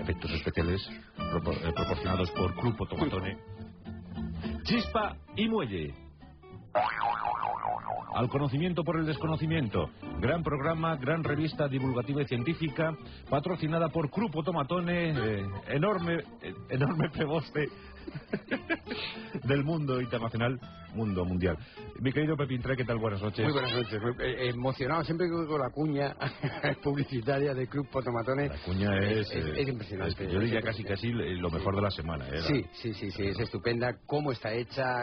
Efectos especiales proporcionados por Grupo Tomatone. Chispa y muelle. Al conocimiento por el desconocimiento. Gran programa, gran revista divulgativa y científica, patrocinada por Grupo Tomatone, enorme preboste del mundo internacional, mundo mundial. Mi querido Pepín Tre, ¿qué tal? Buenas noches. Muy buenas noches. Emocionado siempre con la cuña publicitaria de Grupo Tomatone. La cuña es impresionante. Yo diría casi lo mejor de la semana. Sí, es estupenda. Cómo está hecha,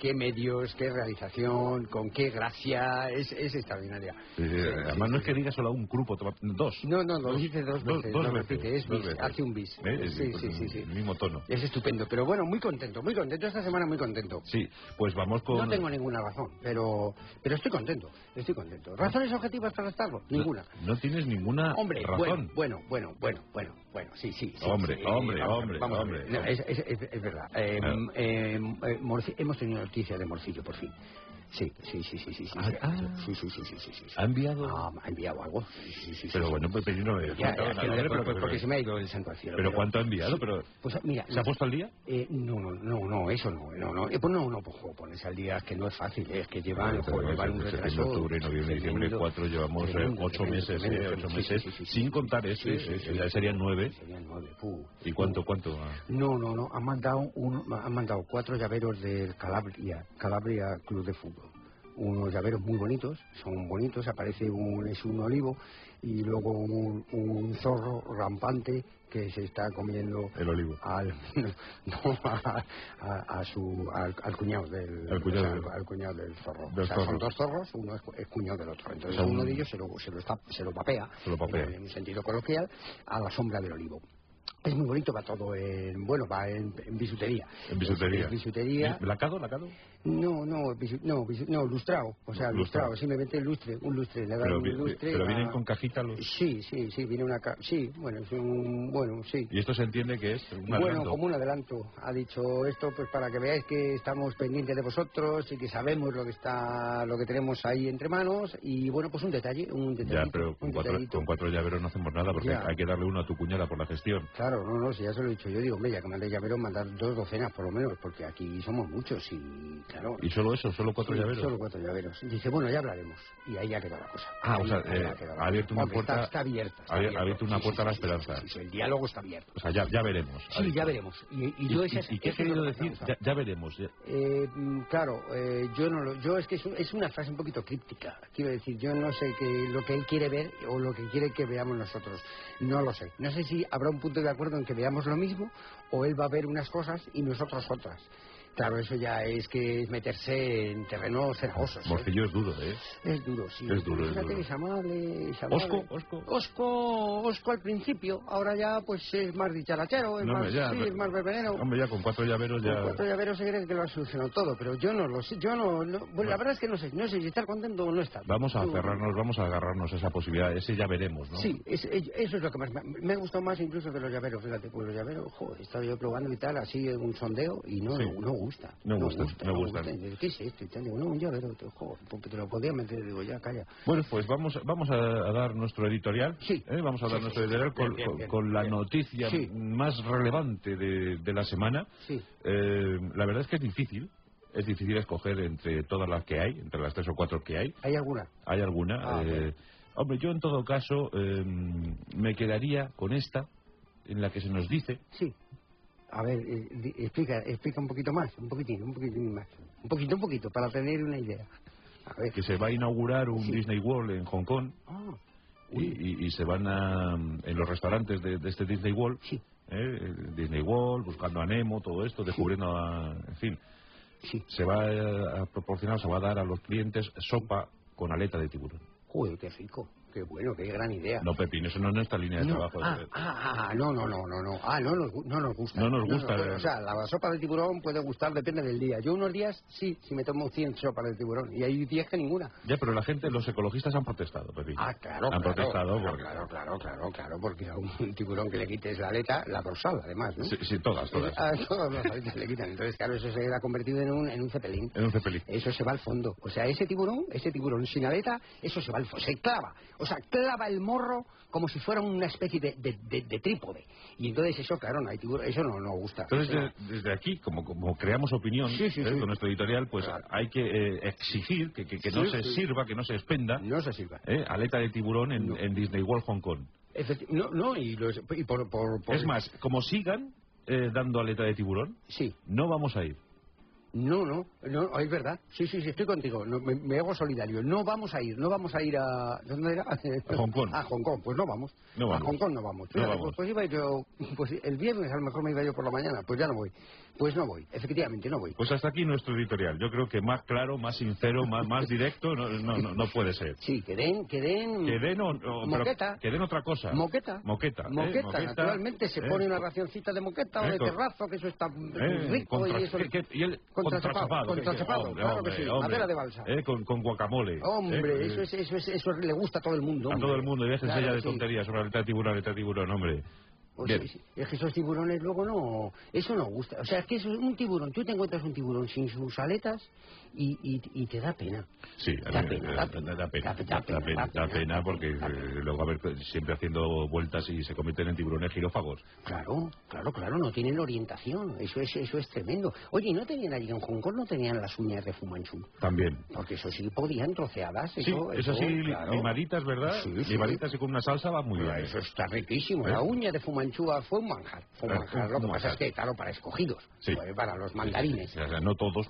qué medios, qué realización, con qué gracia, es extraordinaria. Además no es que diga solo un Grupo Tomatone, dos. No, lo dice dos veces. Dos veces. Hace un bis. Sí. El mismo tono. Es estupendo, pero bueno, muy contento esta semana, muy contento. Sí, pues vamos con... No tengo ninguna razón, pero estoy contento. ¿Razones objetivas para estarlo? Ninguna. No tienes ninguna razón. Bueno, sí. Hombre. No, es verdad. Hemos tenido noticia de Morcillo, por fin. Sí. ¿Ha enviado? Ha enviado algo. Sí. Pero bueno, pues no porque se me ha ido el santo al cielo. ¿Pero cuánto ha enviado? Pues mira, ¿se ha puesto al día? No, eso no. Pues ponerse al día es que no es fácil, es que llevan un retraso. Octubre, noviembre, diciembre, 4, llevamos 8 meses, 8 meses, sin contar eso, ya serían 9. ¿Y cuánto? No, han mandado 4 llaveros del Calabria Club de Fútbol. Unos llaveros muy bonitos, son bonitos, aparece un olivo y luego un zorro rampante que se está comiendo el olivo al cuñado del zorro. Son 2 zorros, uno es cuñado del otro, entonces uno de ellos se lo papea en un sentido coloquial a la sombra del olivo. Es muy bonito, va todo va en bisutería. ¿En bisutería? Bisutería. ¿Lacado? No, lustrado. O sea, lustrado, simplemente un lustre. Le dan un lustre. ¿Pero vienen con cajita los...? Sí, viene una caja. Sí, sí. ¿Y esto se entiende que es un adelanto? Como un adelanto. Ha dicho esto pues para que veáis que estamos pendientes de vosotros y que sabemos lo que tenemos ahí entre manos. Y bueno, pues un detalle. Ya, pero con 4 llaveros no hacemos nada porque hay que darle uno a tu cuñada por la gestión. Claro, si ya se lo he dicho yo, digo, ya que mandé llaveros, mandar 2 docenas por lo menos, porque aquí somos muchos y claro. ¿Y solo eso? ¿Solo 4 llaveros? Solo 4 llaveros. Dice, ya hablaremos. Y ahí ya quedó la cosa. Ha abierto una puerta. Está abierta. Ha abierto una puerta a la esperanza. Sí, el diálogo está abierto. O sea, ya veremos. Sí, ya veremos. ¿Y qué ha querido decir? Ya veremos. Claro, yo es que es una frase un poquito críptica. Quiero decir, yo no sé lo que él quiere ver o lo que quiere que veamos nosotros. No lo sé. No sé si habrá un punto de acuerdo en que veamos lo mismo o él va a ver unas cosas y nosotros otras. Claro, eso ya es meterse en terrenos cenagosos. Morcillo es duro, ¿eh? Es duro, sí. Es duro. Fíjate que es amable. Osco al principio, ahora ya pues es más dicharachero, es más verbenero. Hombre, ya con 4 llaveros ya... Con 4 llaveros se cree que lo ha solucionado todo, pero yo no lo sé, bueno, la verdad es que no sé si estar contento o no estar. Vamos a agarrarnos a esa posibilidad, ese ya veremos, ¿no? Sí, eso es lo que más me ha gustado más incluso que los llaveros, fíjate, pues los llaveros, he estado yo probando y tal, así un sondeo y no gusta. No gustan. ¿Qué es esto? Un llavero, porque te lo podía meter, digo, ya, calla. Bueno, pues vamos a dar nuestro editorial. Sí. Vamos a dar nuestro editorial con la noticia más relevante de la semana. Sí. La verdad es que es difícil escoger entre todas las que hay, entre las 3 o 4 que hay. ¿Hay alguna? Hay alguna. Hombre, yo en todo caso me quedaría con esta, en la que se nos dice... Sí. A ver, explica un poquito más, un poquitín más. Un poquito, para tener una idea. A ver. Que se va a inaugurar un Disney World en Hong Kong. Y se van en los restaurantes de este Disney World. Sí. Disney World, buscando a Nemo, todo esto, descubriendo en fin. Sí. Se va a proporcionar, se va a dar a los clientes sopa con aleta de tiburón. Joder, qué rico. qué bueno, qué gran idea. No, Pepín, eso no es nuestra línea de trabajo. No, no. No nos gusta. No nos gusta. O sea, la sopa de tiburón puede gustar, depende del día. Yo unos días, sí, si me tomo 100 sopas de tiburón, y hay días que ninguna. Ya, pero la gente, los ecologistas han protestado, Pepín. Claro. Han protestado Claro, porque a un tiburón que le quites la aleta, la dorsal, además, ¿no? Sí, todas. A todas las aletas le quitan. Entonces, claro, eso se ha convertido en un cepelín. En un cepelín. Eso se va al fondo. O sea, ese tiburón sin aleta, eso se va al fondo. Se clava. O sea, clava el morro como si fuera una especie de trípode. Y entonces eso, claro, no hay tiburón. Eso no gusta. Entonces, desde aquí, como creamos opinión con nuestro editorial, pues claro, hay que exigir que no se sirva, que no se expenda. No se sirva. Aleta de tiburón en Disney World Hong Kong. Es más, como sigan dando aleta de tiburón, no vamos a ir. No, es verdad. Sí, estoy contigo. Me hago solidario. No vamos a ir a... ¿Dónde era? A Hong Kong. A Hong Kong, pues no vamos. A Hong Kong no vamos. Pues iba yo... Pues el viernes a lo mejor me iba yo por la mañana. Pues ya no voy. Pues no voy. Efectivamente, no voy. Pues hasta aquí nuestro editorial. Yo creo que más claro, más sincero, más directo no puede ser. Sí, que den moqueta. Que den otra cosa. Moqueta. Naturalmente se pone una racioncita de moqueta o de terrazo, que eso está rico y eso... Contrachapado, claro que sí, madera de balsa. Con guacamole. Hombre, eso le gusta a todo el mundo. A todo el mundo, y déjense ya de tonterías sobre aleta de tiburón, hombre. Pues es que esos tiburones luego no... Eso no gusta. O sea, es que es un tiburón. Tú te encuentras un tiburón sin sus aletas y te da pena. Sí, da pena porque luego a ver siempre haciendo vueltas y se convierten en tiburones girófagos. Claro. No tienen orientación. Eso es tremendo. Oye, ¿y no tenían allí en Hong Kong, no tenían las uñas de Fu Manchu? También. Porque eso sí podían troceadas. Eso sí, claro. Limaditas, ¿verdad? Sí. Limaditas y con una salsa va muy bien. Eso está riquísimo. La uña de Fu Manchu fue un manjar. Lo que pasa es que, claro, para escogidos. Para los mandarines. O sea, no todos.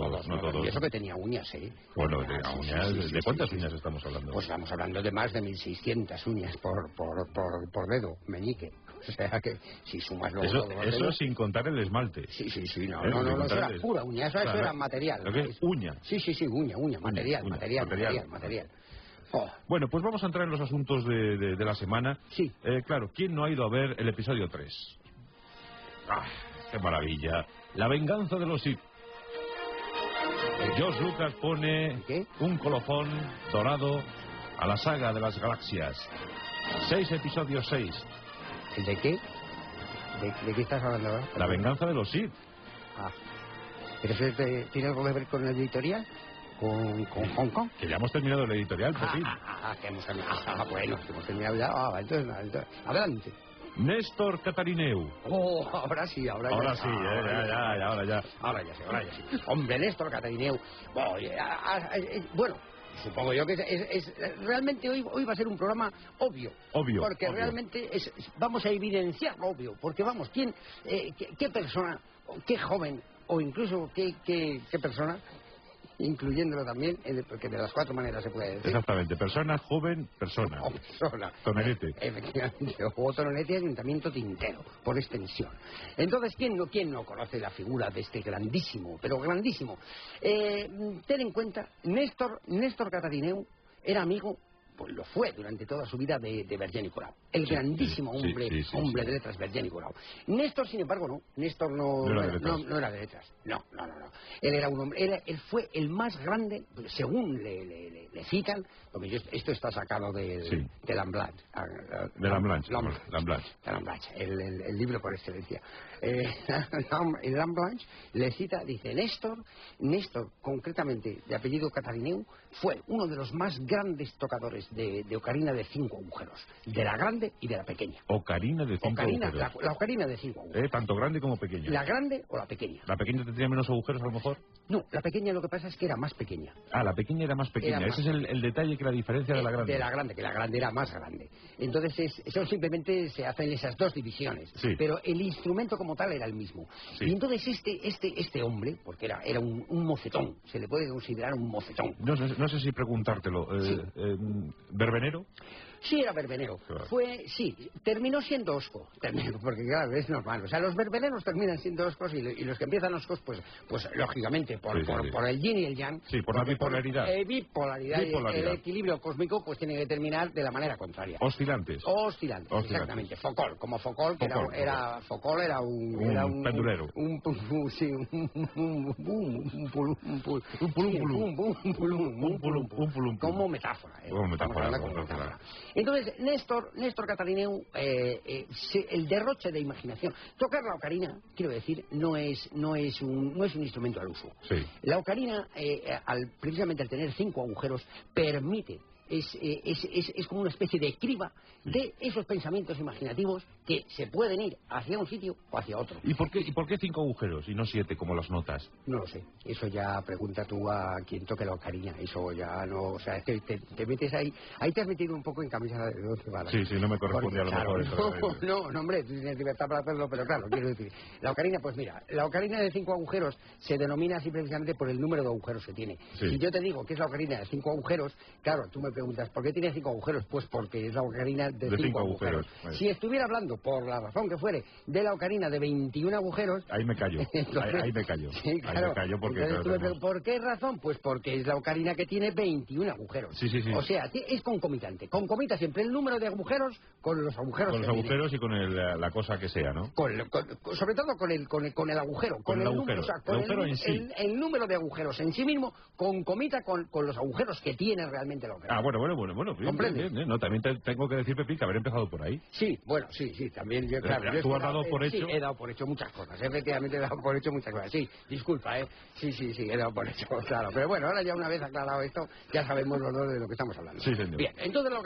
Y eso que tenía uñas, ¿eh? Bueno, ¿de cuántas uñas estamos hablando? Pues estamos hablando de más de 1.600 uñas por dedo, meñique. O sea que si sumas luego eso sin contar el esmalte. Sí, no, eso era pura uña, eso era material. ¿Lo que es? Uña. Sí, uña, material. Oh. Bueno, pues vamos a entrar en los asuntos de la semana. Sí. Claro, ¿quién no ha ido a ver el episodio 3? ¡Qué maravilla! La venganza de los Sith. George Lucas pone un colofón dorado a la saga de las galaxias. 6 episodios, 6. ¿De qué? ¿De qué estás hablando ahora? La venganza de los Sith. ¿Pero eso tiene algo que ver con el editorial? ¿Con Hong Kong? Que ya hemos terminado el editorial, Pepín. Que hemos terminado. Bueno, que hemos terminado ya. Entonces, adelante. Néstor Catarineu. Ahora sí. Ahora sí. Hombre, Néstor Catarineu. Bueno, supongo yo que realmente hoy va a ser un programa obvio. Porque realmente vamos a evidenciar lo obvio. Porque vamos, qué persona, qué joven, o incluso qué persona, incluyéndolo también, porque de las 4 maneras se puede decir. Exactamente, persona, joven, persona. O persona. Tonelete. Efectivamente, o tonelete y ayuntamiento tintero, por extensión. Entonces, ¿quién no conoce la figura de este grandísimo, pero grandísimo? Ten en cuenta, Néstor Catarineu era amigo, pues lo fue durante toda su vida de Vergeni Colau. El grandísimo hombre de letras, Vergeni Colau. Néstor, sin embargo, no. Néstor no era de letras. No. Él era un hombre, él fue el más grande, según le citan, porque esto está sacado de Lamblage. De Lamblage, el libro por excelencia. El Lamblage le cita, dice, Néstor, concretamente de apellido Catarineu, fue uno de los más grandes tocadores de ocarina de 5 agujeros, de la grande y de la pequeña. Ocarina de 5 agujeros. La ocarina de 5 agujeros. Tanto grande como pequeña. ¿La grande o la pequeña? ¿La pequeña tendría menos agujeros a lo mejor? No, la pequeña lo que pasa es que era más pequeña. La pequeña era más pequeña. Ese es el detalle, que la diferencia de la grande. De la grande, que la grande era más grande. Entonces, eso simplemente se hacen esas 2 divisiones. Sí. Pero el instrumento como tal era el mismo. Sí. Y entonces este hombre, porque era un mocetón, se le puede considerar un mocetón. No sé si preguntártelo. ¿Verbenero? Sí, era verbenero. Claro. Terminó siendo osco. Porque claro, es normal. O sea, los verbeneros terminan siendo oscos y los que empiezan oscos, pues lógicamente, por el yin y el yang. Sí, por la bipolaridad. Bipolaridad. el equilibrio cósmico pues tiene que terminar de la manera contraria. Oscilantes. Oscilantes, exactamente. Foucault, como Foucault, que Foucault era un pendulero. Un pulum. Como metáfora. Como metáfora. Entonces, Néstor Catarineu, el derroche de imaginación. Tocar la ocarina, quiero decir, no es un instrumento al uso. Sí. La ocarina, precisamente al tener 5 agujeros, permite, es como una especie de criba de esos pensamientos imaginativos que se pueden ir hacia un sitio o hacia otro. ¿Y por qué 5 agujeros y no 7 como las notas? No lo sé. Eso ya pregunta tú a quien toque la ocarina. Eso ya no... O sea, es que te metes ahí... Ahí te has metido un poco en camisa de 12 balas. Sí, no me corresponde a lo mejor eso. No, hombre, tú tienes libertad para hacerlo, pero claro, quiero decir... La ocarina, pues mira, la ocarina de 5 agujeros se denomina así precisamente por el número de agujeros que tiene. Sí. Si yo te digo que es la ocarina de 5 agujeros, claro, tú me preguntas, ¿por qué tiene 5 agujeros? Pues porque es la ocarina de 5 agujeros. Vale. Si estuviera hablando, por la razón que fuere, de la ocarina de 21 agujeros... Ahí me callo. Entonces, ahí me callo. Sí, claro. Ahí me callo porque... Entonces, ¿por qué razón? Pues porque es la ocarina que tiene 21 agujeros. Sí. O sea, es concomitante. Concomita siempre el número de agujeros con los agujeros. Con los agujeros y con la cosa que sea, ¿no? Sobre todo con el agujero. Con el agujero. O sea, el agujero en sí. El número de agujeros en sí mismo concomita con los agujeros que tiene realmente la ocarina. Ah, bueno. Bien. No, también tengo que decir, Pepi, que haber empezado por ahí. Sí, bueno, sí. También yo, claro. ¿Tú has dado por hecho? Sí, he dado por hecho muchas cosas. Efectivamente he dado por hecho muchas cosas. Sí, disculpa, ¿eh? Sí, he dado por hecho, claro. Pero bueno, ahora ya una vez aclarado esto, ya sabemos los dos de lo que estamos hablando. Sí, señor. Bien, entonces la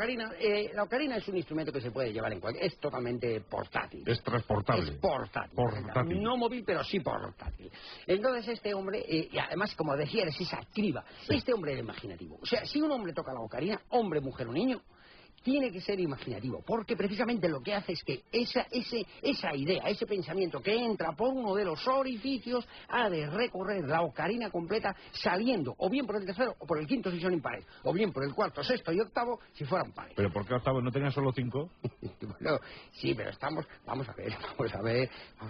ocarina es un instrumento que se puede llevar en cualquier... Es totalmente portátil. Es transportable. Es portátil. No móvil, pero sí portátil. Entonces este hombre, y además, como decía, es esa criba. Sí. Este hombre era imaginativo. O sea, si un hombre toca la ocarina, hombre, mujer o niño, tiene que ser imaginativo, porque precisamente lo que hace es que esa idea, ese pensamiento que entra por uno de los orificios, ha de recorrer la ocarina completa saliendo o bien por el tercero o por el quinto si son impares, o bien por el cuarto, sexto y octavo si fueran pares. ¿Pero por qué octavo no tenía solo 5? Bueno, sí, pero vamos a ver,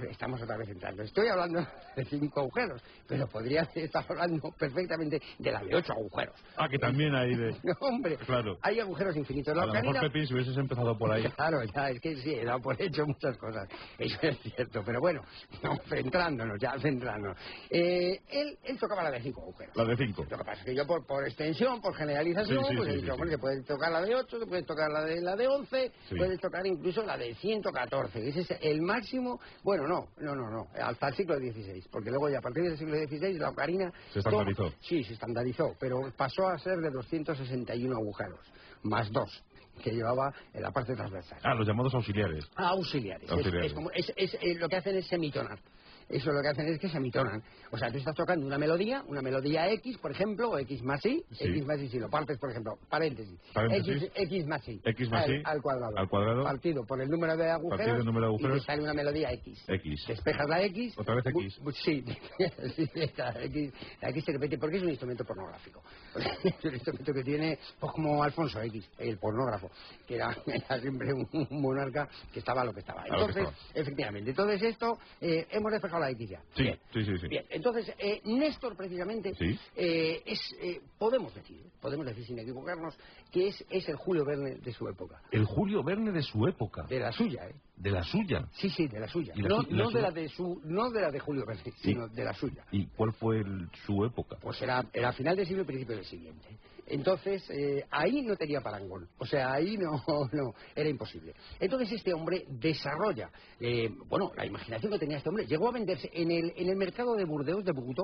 estamos otra vez entrando. Estoy hablando de 5 agujeros, pero podría estar hablando perfectamente de la de 8 agujeros. Ah, que también hay de... No, hombre, claro. Hay agujeros infinitos. A lo mejor, Pepi, si hubieses empezado por ahí... Claro, ya, es que sí, he dado por hecho muchas cosas. Eso es cierto, pero bueno, no, centrándonos. Él tocaba la de 5 agujeros. La de 5. Lo que pasa es que yo, por extensión, por generalización, he dicho, bueno, que puedes tocar la de 8, que puedes tocar la de 11, puedes tocar incluso la de 114, que ese es el máximo. Bueno, no, hasta el siglo XVI, porque luego ya a partir del siglo XVI la ocarina... Se estandarizó. Sí, se estandarizó, pero pasó a ser de 261 agujeros, más 2. Que llevaba en la parte transversal. Ah, los llamados auxiliares. Auxiliares. Lo que hacen es semitonar. Eso lo que hacen es que semitonan. O sea, tú estás tocando una melodía X, por ejemplo, o X más Y, X más Y, si lo partes, por ejemplo, paréntesis. X más Y. X más Y. Al cuadrado. Al cuadrado. Partido por el número de agujeros. Y te sale una melodía X. Despejas la X. Otra vez X. Sí, la X se repite porque es un instrumento pornográfico. Es un instrumento que tiene, pues como Alfonso X, el pornógrafo, que era siempre un monarca que estaba a lo que estaba. Entonces, efectivamente, entonces esto, hemos despejado la X ya. Sí. Bien, entonces, Néstor precisamente podemos decir sin equivocarnos que es el Julio Verne de su época. ¿El Julio Verne de su época? De la suya, ¿eh? ¿De la suya? Sí, de la suya. No de la de Julio Verne, sino de la suya. ¿Y cuál fue su época? Pues era final del siglo y principio del siguiente. Entonces, ahí no tenía parangón. O sea, ahí no, era imposible. Entonces este hombre desarrolla, la imaginación que tenía este hombre, llegó a venderse en el mercado de Burdeos, de Bogotá,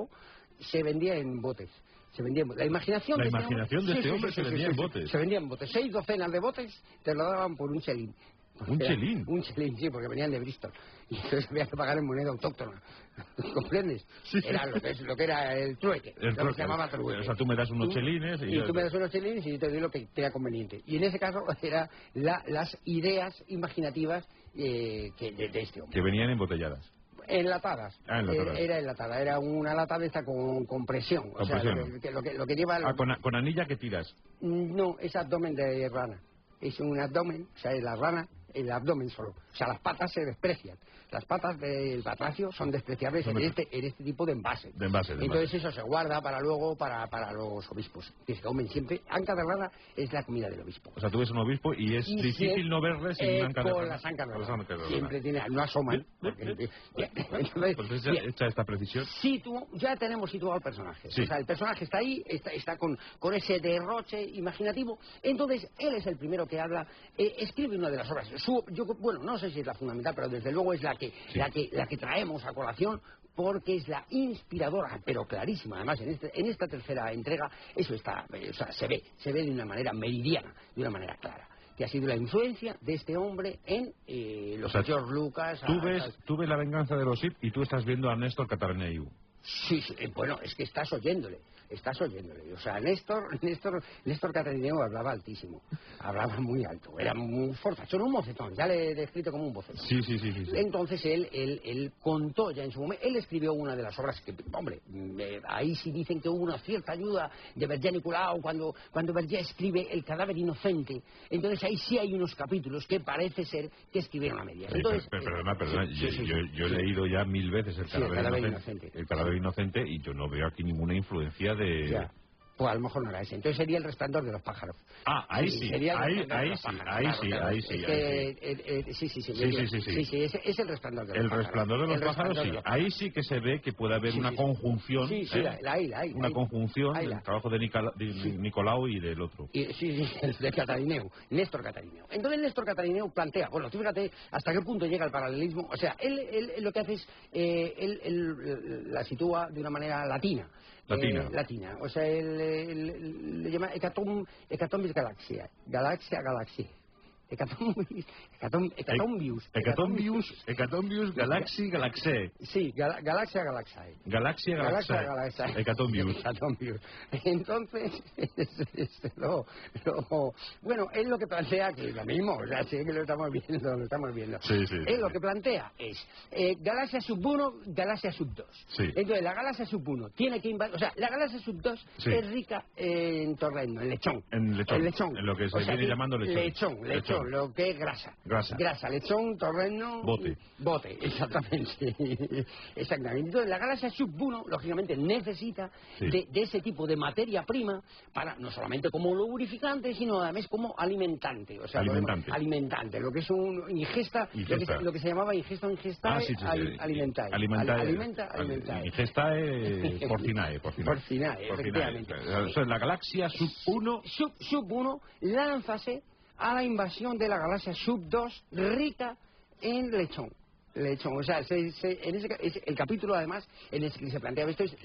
se vendía en botes. La imaginación de este hombre se vendía en botes. Se vendían en botes. 6 docenas de botes te lo daban por un chelín. ¿Un chelín? Un chelín, sí, porque venían de Bristol. Y entonces había que pagar en moneda autóctona. ¿Comprendes? Sí. Era lo que era el trueque. Lo que se llamaba trueque. O sea, tú me das unos chelines y tú me das unos chelines y yo te doy lo que era conveniente. Y en ese caso eran las ideas imaginativas de este hombre. Que venían embotelladas. Enlatadas. Era enlatada. Era una lata de esta con presión. O sea, lo que lleva... ¿Con anilla que tiras? No, es abdomen de rana. Es un abdomen, o sea, es la rana, el abdomen solo. O sea, las patas se desprecian. Las patas del batracio son despreciables en este tipo de envase. Entonces eso se guarda para luego, para los obispos, que se comen siempre. Anca de rana es la comida del obispo. O sea, tú ves un obispo y es difícil no verle sin anca de rana. Con las ancas de rana. Siempre tiene, no asoman. Entonces, hecha esta precisión. Ya tenemos situado el personaje. Sí. O sea, el personaje está ahí, está con ese derroche imaginativo. Entonces, él es el primero que habla, escribe una de las obras. Bueno, no sé si es la fundamental, pero desde luego es la que traemos a colación, porque es la inspiradora, pero clarísima. Además, en esta tercera entrega, eso está, o sea, se ve de una manera meridiana, de una manera clara, que ha sido la influencia de este hombre en los George Lucas. Tú ves La venganza de los Sith y tú estás viendo a Néstor Catarineu. Sí, bueno, es que estás oyéndole. O sea, Néstor Catarineu hablaba altísimo, hablaba muy alto, era muy fortachón, un mocetón, ya le he descrito como un mocetón. Sí. Entonces él contó ya en su momento, él escribió una de las obras que, hombre, ahí sí dicen que hubo una cierta ayuda de Vergé Nicolau cuando Vergé escribe El cadáver inocente. Entonces ahí sí hay unos capítulos que parece ser que escribieron a medias. Entonces, perdona, yo he leído ya 1000 veces El cadáver inocente y yo no veo aquí ninguna influencia de... Ya. Pues a lo mejor no era ese. Entonces sería El resplandor de los pájaros. Ahí sí. Es El resplandor de los pájaros. El resplandor de los pájaros, sí. Ahí sí que se ve que puede haber una conjunción. Una conjunción del trabajo de Nicolau y del otro. De Catarineu, Néstor Catarineu. Entonces Néstor Catarineu plantea, bueno, tú fíjate hasta qué punto llega el paralelismo. O sea, él lo que hace es, él la sitúa de una manera latina. O sea, le llama Hecatombis Galaxia. Hecatombius Galaxy Galaxae. Sí, Galaxia Galaxae. Hecatombius. Entonces, bueno, es lo que plantea, que es lo mismo, o sea, sí que lo estamos viendo. Sí. Él lo que plantea es Galaxia sub 1, Galaxia sub 2. Sí. Entonces, la Galaxia sub 1 tiene que invadir, o sea, la Galaxia sub 2 es rica en torreno, en lechón. En lo que se viene llamando lechón. Lechón, lo que es grasa, lechón, torreno, bote, exactamente. Entonces la galaxia sub 1 lógicamente necesita de ese tipo de materia prima para no solamente como lubrificante, sino además como alimentante, o sea, alimentante, lo que es un ingesta. Lo que se llamaba ingesta alimentae. Ingestae porcinae, efectivamente. Entonces la galaxia sub 1 lánzase a la invasión de la galaxia sub 2 rica en lechón. O sea, el capítulo además en el que se plantea esto es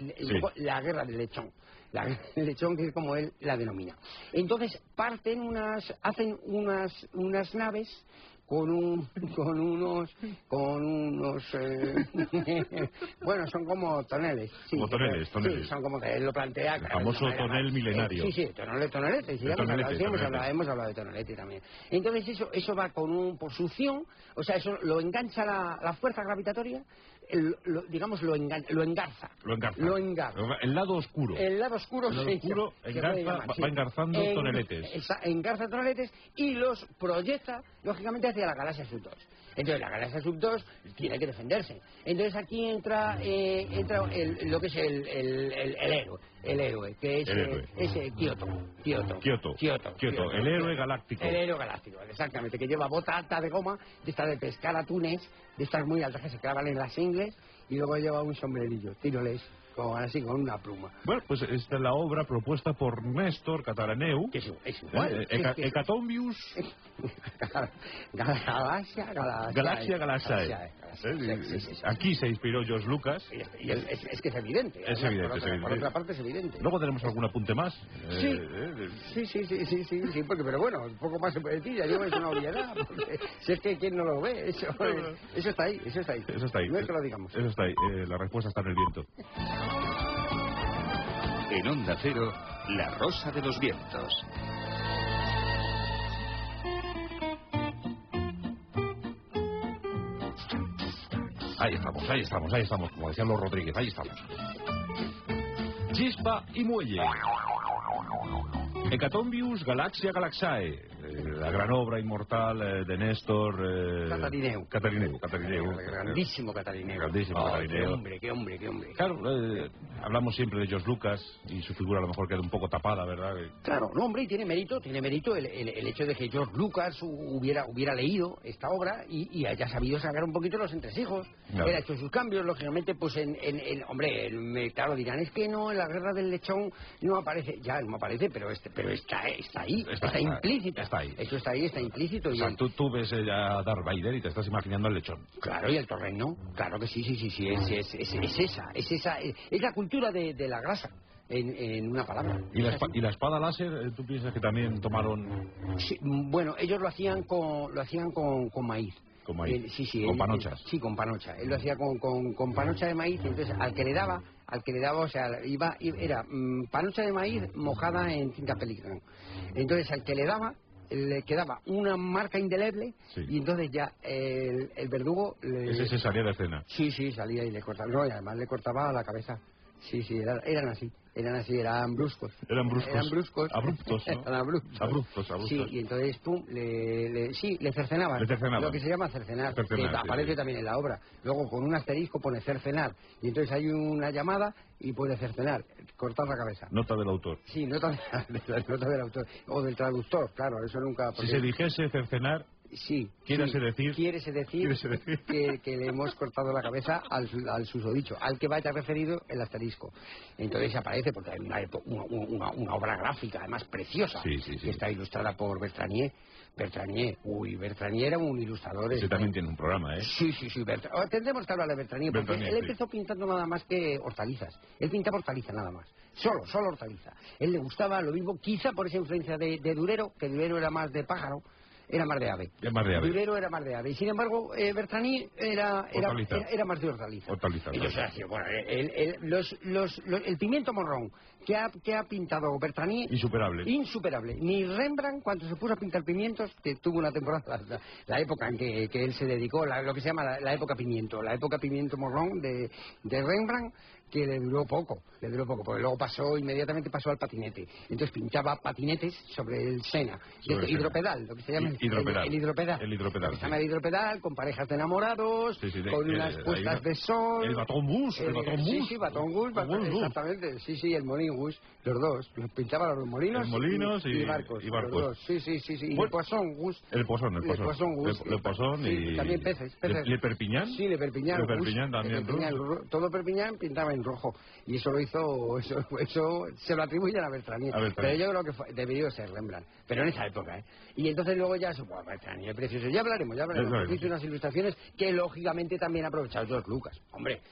la guerra del lechón. La guerra del lechón, que es como él la denomina. Entonces hacen unas naves con unos bueno, son como toneles. Sí, toneles. Sí, son como, él lo plantea. El famoso tonel milenario. Tonelete. Sí, hemos hablado de tonelete también. Entonces eso va por succión, o sea, eso lo engancha la fuerza gravitatoria, lo engarza. El lado oscuro. Va engarzando toneletes. Engarza toneletes y los proyecta, lógicamente, hacia la galaxia sub 2. Entonces la galaxia sub 2 tiene que defenderse. Entonces aquí entra lo que es el héroe, que es Kioto. El héroe galáctico. El héroe galáctico, exactamente, que lleva bota alta de goma, de estas de pescar atunes, de estas muy altas que se clavan en las ingles, y luego lleva un sombrerillo, tiroles, con una pluma. Bueno, pues esta es la obra propuesta por Néstor Catarineu. Que es igual. Hecatombius Galaxae. Aquí se inspiró George Lucas. Y es que es evidente. Por otra parte es evidente. Luego tenemos algún apunte más. Sí, pero bueno, un poco más se puede decir, ya digo, es una obviedad, porque si es que quien no lo ve, eso está ahí. No es que lo digamos. Eso está ahí, la respuesta está en el viento. En Onda Cero, La Rosa de los Vientos. Ahí estamos, como decían los Rodríguez, ahí estamos. Chispa y muelle. Hecatombius Galaxia Galaxae. la gran obra inmortal de Néstor... Catarineu. Catarineu. Grandísimo Catarineu. Grandísimo Catarineu. Qué hombre. Claro, hablamos siempre de George Lucas y su figura a lo mejor queda un poco tapada, ¿verdad? Claro, no, hombre, y tiene mérito el hecho de que George Lucas hubiera leído esta obra y haya sabido sacar un poquito los entresijos. Claro. Él ha hecho sus cambios, lógicamente, pues hombre, claro, dirán, es que no, en la Guerra del Lechón no aparece, ya no aparece, pero está ahí, está implícito. Está ahí. Eso está ahí, está implícito. O sea, tú ves a Darth Vader y te estás imaginando al lechón. Claro, y el torreno, claro que sí, es la cultura de la grasa. En una palabra. ¿Y la espada láser, tú piensas que también tomaron...? Sí, bueno, ellos lo hacían con maíz. Con maíz. Sí, con panochas. Sí, con panocha. Él lo hacía con panocha de maíz, y entonces al que le daba, o sea, era panocha de maíz mojada en tinta Pelican. Entonces al que le daba, le quedaba una marca indeleble, sí. Y entonces ya el verdugo... Ese se salía de escena. Sí, salía y le cortaba. No, y además le cortaba la cabeza. Sí, eran así, eran bruscos. Eran bruscos. Abruptos, ¿no? Eran abruptos. Sí, y entonces, pum, le cercenaban. Lo que se llama cercenar, que aparece también en la obra. Luego, con un asterisco pone cercenar. Y entonces hay una llamada y puede cercenar, cortar la cabeza. Nota del autor. Sí, nota del autor. O del traductor, claro, eso nunca... Si se dijese cercenar... Sí. Quiere decir que le hemos cortado la cabeza al susodicho, al que vaya referido el asterisco. Entonces aparece, porque hay una obra gráfica, además preciosa, que está ilustrada por Bertranier. Bertranier era un ilustrador. Ese también tiene un programa, ¿eh? Sí. Tendremos que hablar de Bertranier, porque él empezó pintando nada más que hortalizas. Él pintaba hortalizas nada más. Solo hortaliza. Él le gustaba lo mismo, quizá por esa influencia de Durero, que Durero era más de pájaro. Era más de ave. Durero era más de ave. Y sin embargo, Bertrani era más de hortaliza. Ellos hacían, bueno, el pimiento morrón que ha pintado Bertrani... Insuperable. Ni Rembrandt, cuando se puso a pintar pimientos, que tuvo una temporada, la época en que él se dedicó, lo que se llama la época pimiento morrón de Rembrandt, que le duró poco, porque luego inmediatamente pasó al patinete. Entonces pintaba patinetes sobre el Sena, hidropedal, lo que se llama el hidropedal. Lo que se llama el hidropedal, con parejas de enamorados, con unas puestas de sol. El batón bus. Sí, batón bus, exactamente. Sí, el molín bus, los dos. Los pintaba los molinos y barcos. Los dos. Sí. Y el poisson bus. El poisson y... También peces. ¿Le Perpiñán? Sí, Le Perpiñán. Le Perpiñán también. Todo Perpiñán pintaba en rojo, y eso lo hizo, eso se lo atribuyen a Bertranier. Pero yo creo que debió ser Rembrandt, pero en esa época, y entonces luego ya Bertranier es precioso, ya hablaremos, hizo unas ilustraciones que lógicamente también ha aprovechado George Lucas, hombre,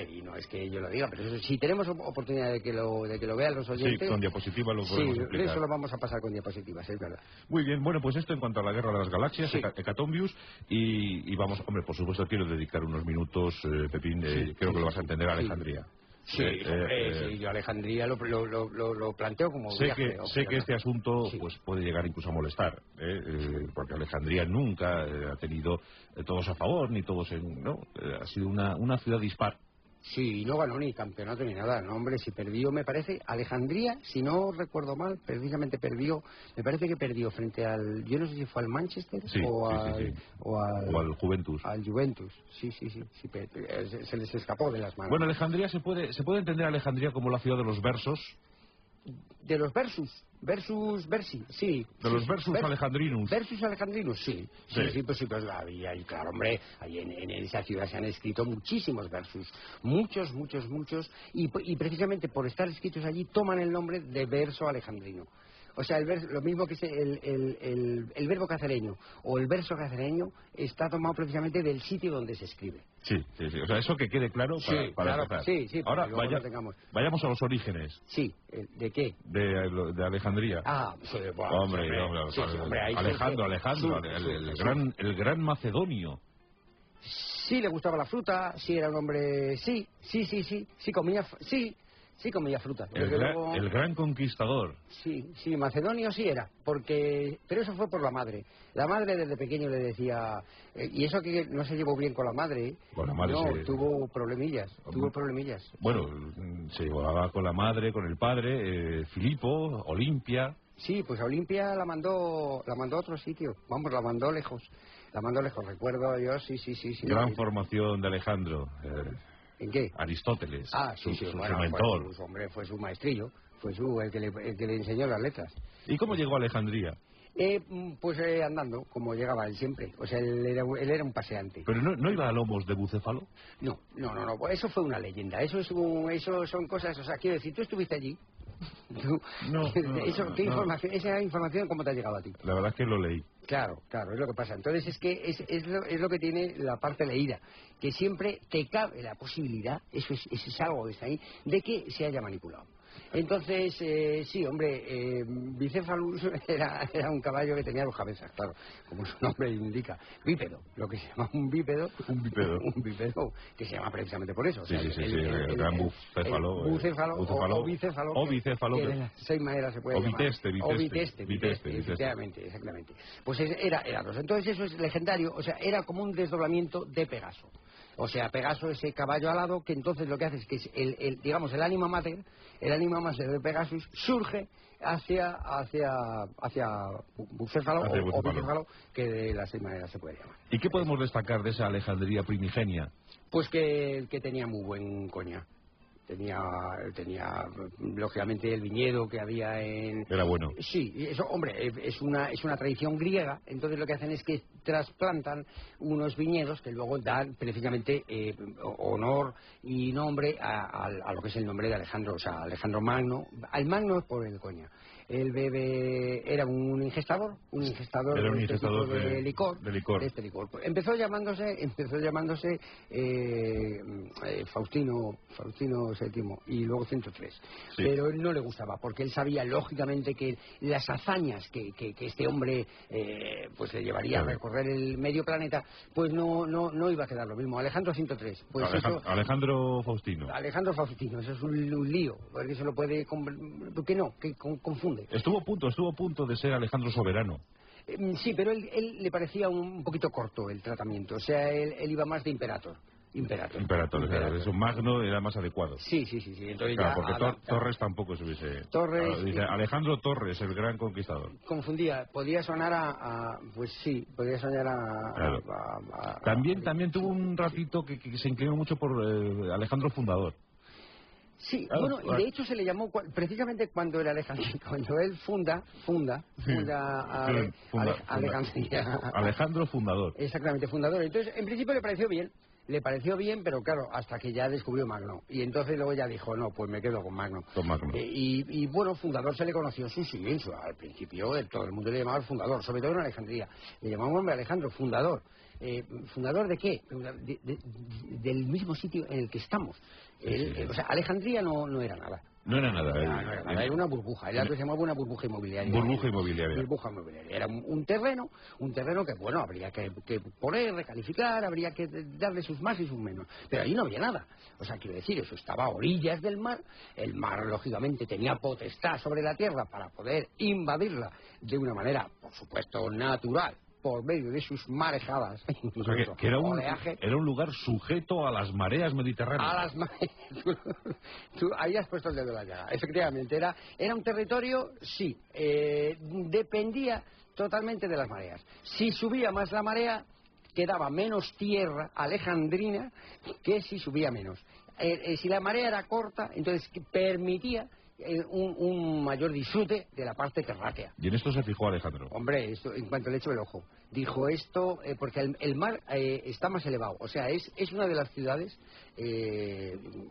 y no es que yo lo diga, pero eso, si tenemos oportunidad de que lo vean los oyentes, sí, con diapositivas lo podemos explicar. Eso lo vamos a pasar con diapositivas, es verdad. Muy bien, bueno, pues esto en cuanto a la Guerra de las Galaxias, Hecatombius, y vamos, hombre, por supuesto quiero dedicar unos minutos, Pepín, creo que lo vas a entender, a Alejandría. Sí, yo Alejandría lo planteo como viaje. Sé que este asunto pues puede llegar incluso a molestar, porque Alejandría nunca ha tenido todos a favor, ni todos ha sido una ciudad dispar. Sí, no ganó ni campeonato ni nada, no, hombre, si perdió, me parece, Alejandría, si no recuerdo mal, precisamente perdió, me parece que perdió frente al, yo no sé si fue al Manchester o al Juventus. Al Juventus, sí, se les escapó de las manos. Bueno, Alejandría, ¿se puede entender a Alejandría como la ciudad de los versos? De los versi, sí. De los versus alejandrinus. Versus alejandrinus, sí. Pues ahí, claro, hombre, ahí en esa ciudad se han escrito muchísimos versus, muchos, y precisamente por estar escritos allí toman el nombre de verso alejandrino. O sea, lo mismo que el verbo cacereño o el verso cacereño está tomado precisamente del sitio donde se escribe. Sí. O sea, eso que quede claro para empezar. Sí. Ahora vayamos a los orígenes. Sí. ¿De qué? De Alejandría. Hombre, Alejandro, el gran macedonio. Sí, le gustaba la fruta, sí, era un hombre... Sí, comía... Sí, comía fruta. El gran conquistador. Sí, macedonio sí era, pero eso fue por la madre. La madre desde pequeño le decía, y eso que no se llevó bien con la madre, tuvo problemillas. Bueno, se llevaba con la madre, con el padre, Filipo, Olimpia. Sí, pues a Olimpia la mandó a otro sitio. Vamos, la mandó lejos. Recuerdo yo, sí. Gran formación de Alejandro. ¿En qué? Aristóteles. Sí, su bueno, mentor. Fue su maestrillo. Fue el que le enseñó las letras. ¿Y cómo llegó a Alejandría? Pues andando, como llegaba él siempre. O sea, él era un paseante. ¿Pero no iba a lomos de bucéfalo? No. Eso fue una leyenda. Eso son cosas... O sea, quiero decir, ¿tú estuviste allí? Esa información, ¿cómo te ha llegado a ti? La verdad es que lo leí. Claro, es lo que pasa. Entonces es que es lo que tiene la parte leída, que siempre te cabe la posibilidad, eso es algo que está ahí, de que se haya manipulado. Entonces, sí, hombre, Bicéfalus era un caballo que tenía 2 cabezas, claro, como su nombre indica. Bípedo, lo que se llama un bípedo. Un bípedo, que se llama precisamente por eso. Sí, el gran bucéfalo. O bicéfalo. O bicéfalo. Que de las 6 maneras se puede llamar. O viteste, efectivamente. Pues era 2. Entonces eso es legendario, o sea, era como un desdoblamiento de Pegaso. O sea, Pegaso, ese caballo alado, que entonces lo que hace es que el ánima mater de Pegasus surge hacia Bucéfalo o Bicéfalo, que de las 6 maneras se puede llamar. ¿Y qué podemos destacar de esa Alejandría primigenia? Pues que tenía muy buen coña. Tenía lógicamente el viñedo que había en... Era bueno. Sí, eso, hombre, es una tradición griega. Entonces lo que hacen es que trasplantan unos viñedos que luego dan precisamente honor y nombre a lo que es el nombre de Alejandro, o sea, Alejandro Magno. Al Magno es por el coña. El bebé era un ingestador de licor. De este licor. Empezó llamándose Faustino VII y luego 103. Sí. Pero él no le gustaba, porque él sabía lógicamente que las hazañas que este hombre pues le llevaría a recorrer el medio planeta, pues no iba a quedar lo mismo. Alejandro 103. Pues Alejandro Faustino, eso es un lío, porque se lo puede... que confunde. Estuvo a punto de ser Alejandro Soberano. Sí, pero él le parecía un poquito corto el tratamiento. O sea, él iba más de Imperator. Eso Magno era más adecuado. Sí. Entonces claro, porque Torres tampoco se hubiese... Dice Alejandro Torres, el gran conquistador. Confundía, podía sonar pues sí, podía sonar claro. También tuvo un ratito que se inclinó mucho por Alejandro Fundador. Sí, claro, bueno, y de hecho se le llamó precisamente cuando él funda Alejandría. Alejandro Fundador. Exactamente, fundador. Entonces, en principio le pareció bien, pero claro, hasta que ya descubrió Magno. Y entonces luego ya dijo, no, pues me quedo con Magno. Y bueno, Fundador se le conoció su silencio. Al principio todo el mundo le llamaba Fundador, sobre todo en Alejandría. Le llamaban Alejandro Fundador. ¿Fundador de qué? Del mismo sitio en el que estamos. O sea, Alejandría no era nada. No era nada. Era una burbuja. Era lo que se llamaba una burbuja inmobiliaria. Burbuja inmobiliaria. Era un terreno que, bueno, habría que poner, recalificar, habría que darle sus más y sus menos. Pero allí no había nada. O sea, quiero decir, eso estaba a orillas del mar. El mar, lógicamente, tenía potestad sobre la tierra para poder invadirla de una manera, por supuesto, natural, por medio de sus marejadas. O sea, que era un lugar sujeto a las mareas mediterráneas. A las mareas. Tú ahí has puesto el dedo en la llaga. Efectivamente, era un territorio, sí, dependía totalmente de las mareas. Si subía más la marea, quedaba menos tierra alejandrina que si subía menos. Si la marea era corta, entonces permitía un mayor disfrute de la parte terráquea. ¿Y en esto se fijó Alejandro? Hombre, esto, en cuanto le echo el ojo, dijo esto, porque el mar está más elevado, o sea, es una de las ciudades,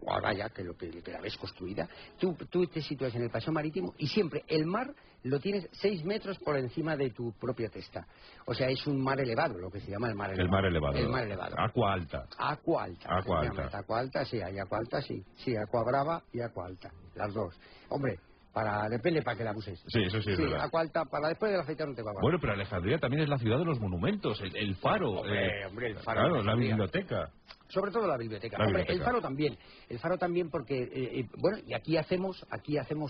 ahora ya que la ves construida, tú te sitúas en el paseo marítimo y siempre el mar lo tienes 6 metros por encima de tu propia testa. O sea, es un mar elevado, lo que se llama el mar elevado. El mar elevado. Agua alta. Agua alta, sí, hay agua alta, sí. Sí, agua brava y agua alta, las dos. Hombre, depende para que la uses. Sí, eso sí es verdad. Agua alta, para después de la feita no te va a valer. Bueno, pero Alejandría también es la ciudad de los monumentos, el faro. Hombre, el faro. Claro, la biblioteca. Sobre todo la biblioteca. La Hombre, biblioteca. El Faro también porque, bueno, y aquí hacemos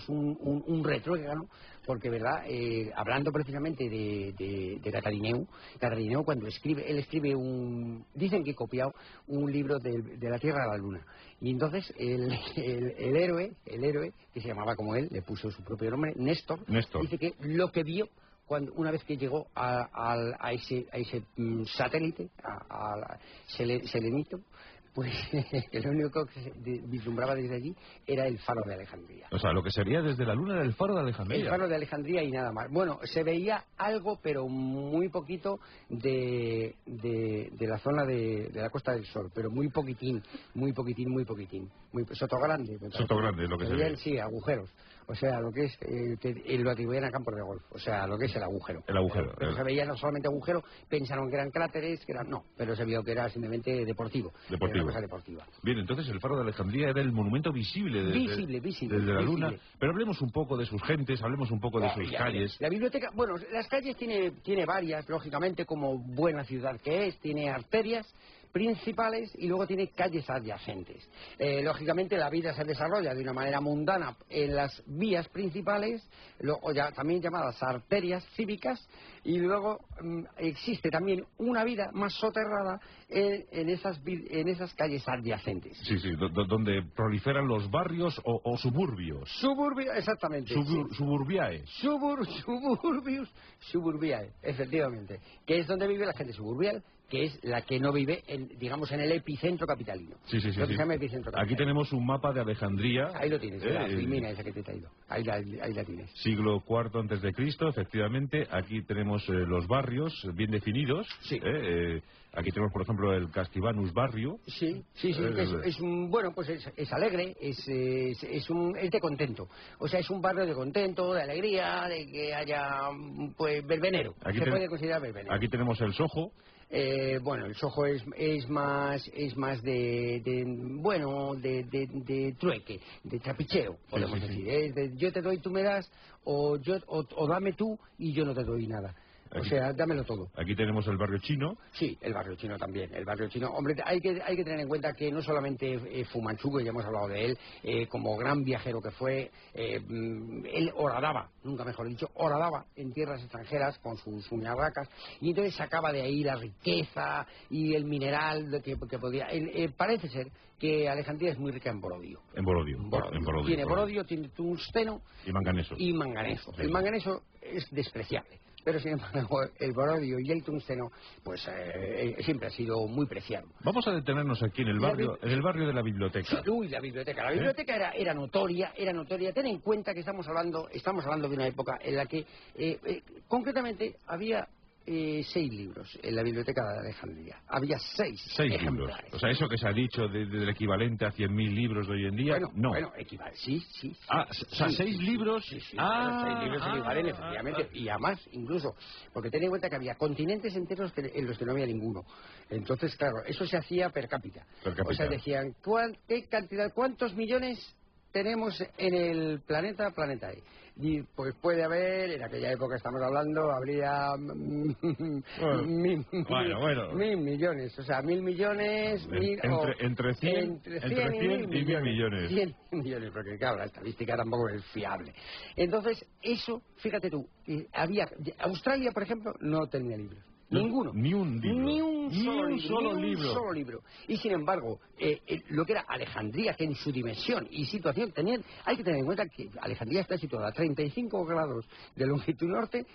un retruécano, porque, ¿verdad? Hablando precisamente de Catarineu cuando él escribe dicen que he copiado un libro de la Tierra a la Luna. Y entonces el héroe, que se llamaba como él, le puso su propio nombre, Néstor, dice que lo que vio una vez que llegó a ese satélite, Selenito, pues lo único que se vislumbraba desde allí era el Faro de Alejandría. O sea, lo que se veía desde la Luna era el Faro de Alejandría. El Faro de Alejandría y nada más. Bueno, se veía algo, pero muy poquito de la zona de la Costa del Sol, pero muy poquitín. Sotogrande. Sotogrande, lo que se ve. Sí, agujeros. O sea, lo que es, lo atribuían a campos de golf. O sea, lo que es el agujero. El agujero. Pero se veía no solamente agujero, pensaron que eran cráteres, no, pero se vio que era simplemente deportivo. Era una cosa deportiva. Bien, entonces el Faro de Alejandría era el monumento visible desde la Luna. Pero hablemos un poco de sus gentes, hablemos un poco de sus calles. La biblioteca, bueno, las calles tiene varias, lógicamente, como buena ciudad que es, tiene arterias principales y luego tiene calles adyacentes. Lógicamente la vida se desarrolla de una manera mundana en las vías principales, también llamadas arterias cívicas, y luego existe también una vida más soterrada en esas calles adyacentes. Sí, donde proliferan los barrios o suburbios. Exactamente. Suburbiae. Suburbiae, efectivamente. Que es donde vive la gente suburbial, que es la que no vive, en el epicentro capitalino. Sí. Se llama epicentro capitalino. Aquí tenemos un mapa de Alejandría. Ahí lo tienes, la filmina esa que te he traído. Ahí la tienes. Siglo IV antes de Cristo, efectivamente. Aquí tenemos los barrios bien definidos. Sí. Aquí tenemos, por ejemplo, el Castivanus Barrio. Sí. Bueno, pues es alegre, es de contento. O sea, es un barrio de contento, de alegría, de que haya, pues, verbenero. Se puede considerar verbenero. Aquí tenemos el Soho. Bueno, el Soho es más de trueque, de trapicheo, podemos decir. Yo te doy, tú me das, o dame tú y yo no te doy nada. O sea, dámelo todo. Aquí tenemos el barrio chino. Sí, el barrio chino también. El barrio chino, hombre, hay que tener en cuenta que no solamente Fu Manchu, que ya hemos hablado de él, como gran viajero que fue, él horadaba, nunca mejor dicho, horadaba en tierras extranjeras con sus uñarracas, y entonces sacaba de ahí la riqueza y el mineral que podía. Parece ser que Alejandría es muy rica en borodio. En borodio. Tiene borodio, tiene tungsteno y manganeso. Sí. El manganeso es despreciable. Pero sin embargo el borodio y el tungsteno pues siempre ha sido muy preciado. Vamos a detenernos aquí en el barrio de la biblioteca. Sí, la biblioteca. La biblioteca era notoria. Ten en cuenta que estamos hablando de una época en la que concretamente había 6 libros en la biblioteca de Alejandría. Había 6 libros. O sea, eso que se ha dicho del equivalente a 100.000 libros de hoy en día, no. Bueno, equivale, sí. O sea, 6 libros. Sí. 6 libros equivalen, efectivamente, y a más incluso. Porque ten en cuenta que había continentes enteros en los que no había ninguno. Entonces, claro, eso se hacía per cápita. O sea, decían, ¿cuántos millones tenemos en el planeta E? Y pues puede haber, en aquella época estamos hablando, habría mil millones, o sea, 1.000 millones, entre 100 y 1.000 millones. 100 millones, porque claro, la estadística tampoco es fiable. Entonces, eso, fíjate tú, Australia, por ejemplo, no tenía libros. Ninguno. Ni un solo libro. Y sin embargo, lo que era Alejandría, que en su dimensión y situación hay que tener en cuenta que Alejandría está situada a 35 grados de longitud norte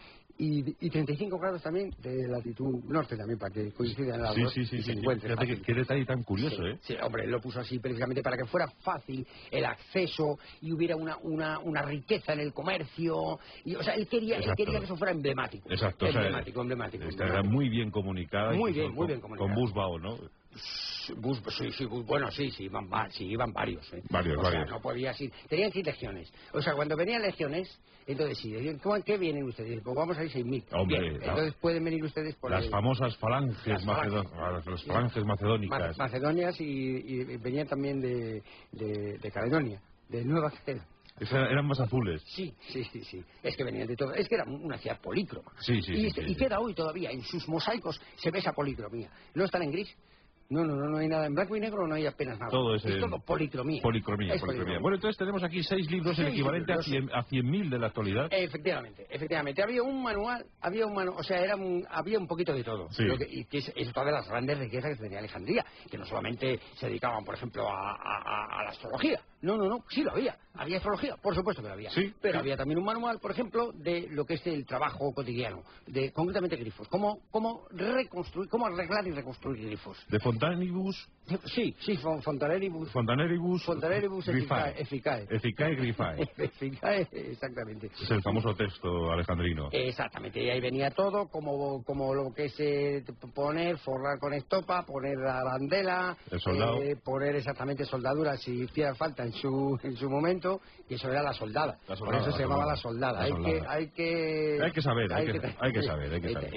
y 35 grados también de latitud norte también, para que coincidan las dos y se encuentren. Fíjate qué detalle tan curioso, Sí, hombre, lo puso así precisamente para que fuera fácil el acceso y hubiera una riqueza en el comercio. Y, o sea, él quería que eso fuera emblemático. Exacto. Emblemático. Era muy bien comunicada. Muy bien comunicada. Con Busbao, ¿no? Iban varios. Varios. Sea, no podías ir. Tenían que ir legiones. O sea, cuando venían legiones, entonces sí, decían, ¿qué vienen ustedes? Pues vamos a ir 6.000. Hombre, bien, entonces pueden venir ustedes por las famosas falanges macedónicas. Macedonias y venían también de Caledonia, de Nueva Caledonia. Eran más azules. Sí. Es que venían de todo. Es que era una ciudad polícroma. Sí. Y queda hoy todavía. En sus mosaicos se ve esa policromía. No están en gris. No hay nada en blanco y negro, no hay apenas nada. Todo es todo policromía. Policromía. Bueno, entonces tenemos aquí 6 libros, el equivalente a 100.000 de la actualidad. Efectivamente. Había un manual, o sea, había un poquito de todo. Sí. Y que es todas las grandes riquezas que tenía Alejandría, que no solamente se dedicaban, por ejemplo, a la astrología. No, sí lo había. Había astrología, por supuesto que lo había. Sí, pero había también un manual, por ejemplo, de lo que es el trabajo cotidiano, de concretamente grifos. Cómo arreglar y reconstruir grifos. De Fontanibus. Sí, Fontaneribus. Fontaneribus Efficae. Efficae Grifae. Efficae, exactamente. Es el famoso texto alejandrino. Exactamente, y ahí venía todo, como lo que es forrar con estopa, poner la arandela, el soldado. poner exactamente soldadura si hiciera falta en su momento, y eso era la soldada. Por eso se llamaba la soldada. Hay que saber.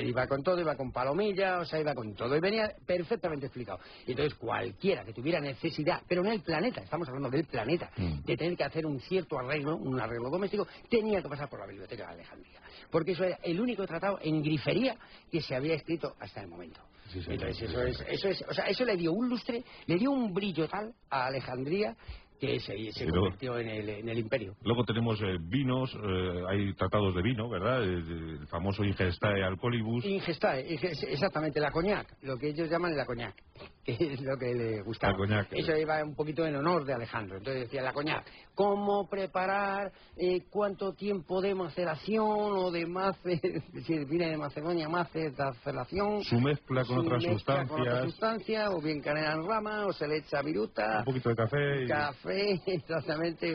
Iba con todo, iba con palomilla, o sea, iba con todo, y venía perfectamente explicado. Y entonces cualquiera que tuviera necesidad, pero en el planeta, estamos hablando del planeta, de tener que hacer un cierto arreglo, un arreglo doméstico, tenía que pasar por la Biblioteca de Alejandría, porque eso era el único tratado en grifería que se había escrito hasta el momento. Sí, entonces eso le dio un lustre, le dio un brillo tal a Alejandría que se convirtió en el imperio. Luego tenemos vinos, hay tratados de vino, ¿verdad? El famoso Ingestae Alcoholibus. Ingestae, exactamente, la coñac, lo que ellos llaman la coñac, que es lo que le gustaba. La coñac. Eso iba un poquito en honor de Alejandro. Entonces decía la coñac, cómo preparar, cuánto tiempo de maceración o de si viene de Macedonia, maceración. Su mezcla con otras sustancias. O bien canela en rama, o se le echa viruta. Un poquito de café. Exactamente.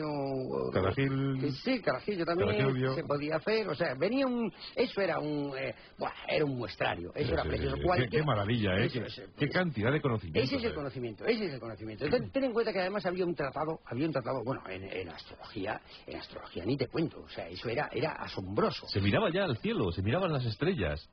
Carajil. Sí, carajillo también carajillo. Se podía hacer. O sea, eso era era un muestrario. Eso era precioso. Qué maravilla, ¿eh? Qué cantidad de conocimiento. Ese es el conocimiento. Entonces, ten en cuenta que además había un tratado, bueno, en astrología ni te cuento. O sea, eso era asombroso. Se miraba ya al cielo, se miraban las estrellas.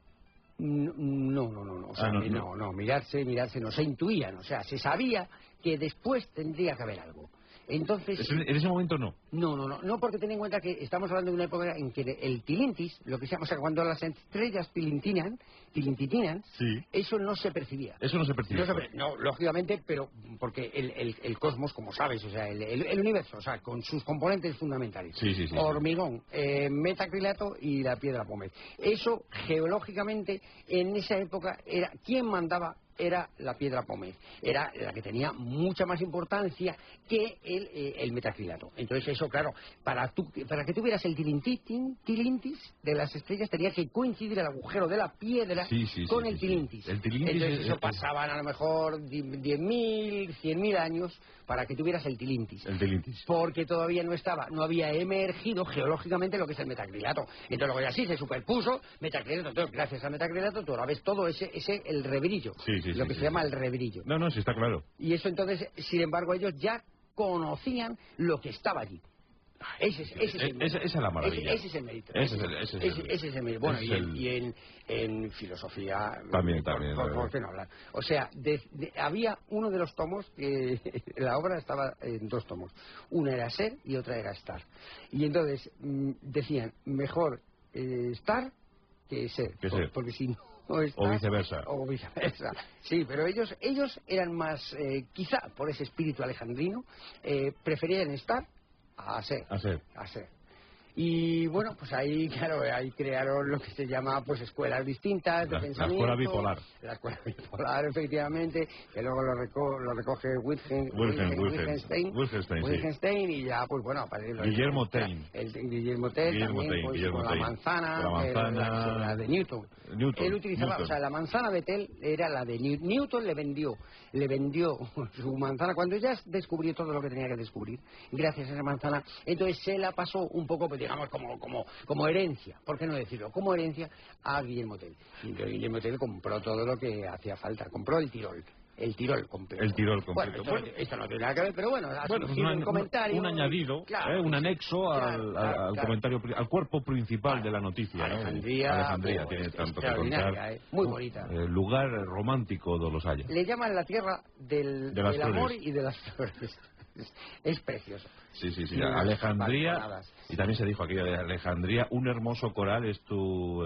No. O sea, no, mirarse no, se intuían, o sea, se sabía que después tendría que haber algo. Entonces, en ese momento no. No, porque ten en cuenta que estamos hablando de una época en que el tilintis, lo que se llama, o sea, cuando las estrellas tilintitinan, sí. Eso no se percibía. No, lógicamente, pero porque el cosmos, como sabes, o sea, el universo, o sea, con sus componentes fundamentales. Sí. Hormigón, metacrilato y la piedra pómez. Eso, geológicamente, en esa época, ¿quién mandaba? Era la piedra pómez, era la que tenía mucha más importancia que el metacrilato. Entonces eso, claro, para que tuvieras el tilintis de las estrellas tenía que coincidir el agujero de la piedra con el tilintis. Entonces eso pasaban a lo mejor 10.000, 100.000 años para que tuvieras el tilintis. Porque todavía no había emergido geológicamente lo que es el metacrilato. Entonces luego ya se superpuso metacrilato. Entonces gracias al metacrilato tú ahora ves todo el rebrillo. Lo que se llama el rebrillo. No, sí está claro. Y eso entonces, sin embargo, ellos ya conocían lo que estaba allí. Esa es la maravilla. Ese es el mérito. Ese es el mérito. Bueno, y en filosofía... También. ¿Por qué no hablar? O sea, había uno de los tomos, que la obra estaba en 2 tomos. Una era ser y otra era estar. Y entonces decían, mejor estar que ser. Porque si no... O viceversa. Sí, pero ellos eran más, quizá por ese espíritu alejandrino, preferían estar a ser. Y bueno, pues ahí, claro, ahí crearon lo que se llama pues escuelas distintas de pensamiento. La escuela bipolar. La escuela bipolar, efectivamente, que luego lo recoge Wittgenstein, y ya, pues bueno, Guillermo Taine. Guillermo Taine también, pues con la manzana, la de Newton. Él utilizaba, o sea, la manzana Betel era la de Newton. Newton le vendió su manzana cuando ya descubrió todo lo que tenía que descubrir, gracias a esa manzana. Entonces se la pasó un poco, pues, digamos, como herencia, ¿por qué no decirlo? Como herencia a Guillermo Tell. Y Guillermo Tell compró todo lo que hacía falta, compró el Tirol. El Tirol completo. Bueno, esto no tiene nada que ver, pero bueno, un comentario. Un añadido, claro, un anexo al comentario, al cuerpo principal de la noticia. Alejandría tiene tanto que contar. Muy bonita. Lugar romántico de los Haya. Le llaman la tierra del amor y de las flores. Es precioso. Sí. Alejandría, y también se dijo aquí de Alejandría, un hermoso coral es tu...